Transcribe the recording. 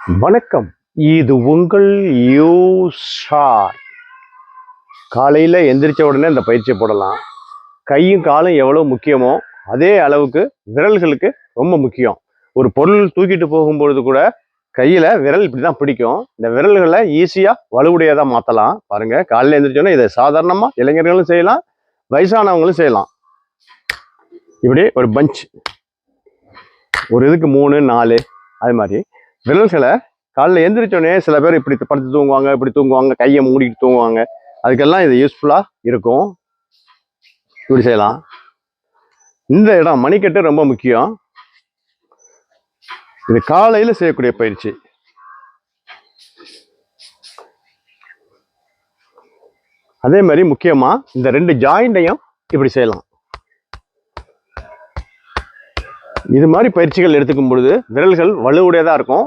வணக்கம். இது உங்கள் யூஷார். காலையில் எந்திரிச்ச உடனே இந்த பயிற்சியை போடலாம். கையும் காலும் எவ்வளோ முக்கியமோ அதே அளவுக்கு விரல்களுக்கு ரொம்ப முக்கியம். ஒரு பொருள் தூக்கிட்டு போகும்பொழுது கூட கையில் விரல் இப்படி தான் பிடிக்கும். இந்த விரல்களை ஈஸியாக வலுவுடையதாக மாற்றலாம். பாருங்கள், காலையில் எந்திரிச்சோன்னே இதை சாதாரணமாக இளைஞர்களும் செய்யலாம், வயசானவங்களும் செய்யலாம். இப்படி ஒரு பஞ்ச், ஒரு இதுக்கு 3 4 அது மாதிரி விரல்களை காலைல எந்திரிச்சோடனே சில பேர் இப்படி படுத்து தூங்குவாங்க, இப்படி தூங்குவாங்க, கையை மூடிட்டு தூங்குவாங்க. அதுக்கெல்லாம் இது யூஸ்ஃபுல்லாக இருக்கும். இப்படி செய்யலாம். இந்த இடம் மணிக்கட்டு ரொம்ப முக்கியம். இது காலையில் செய்யக்கூடிய பயிற்சி. அதே மாதிரி முக்கியமாக இந்த 2 ஜாயிண்டையும் இப்படி செய்யலாம். இது மாதிரி பயிற்சிகள் எடுத்துக்கும் பொழுது விரல்கள் வலுவுடையதாக இருக்கும்.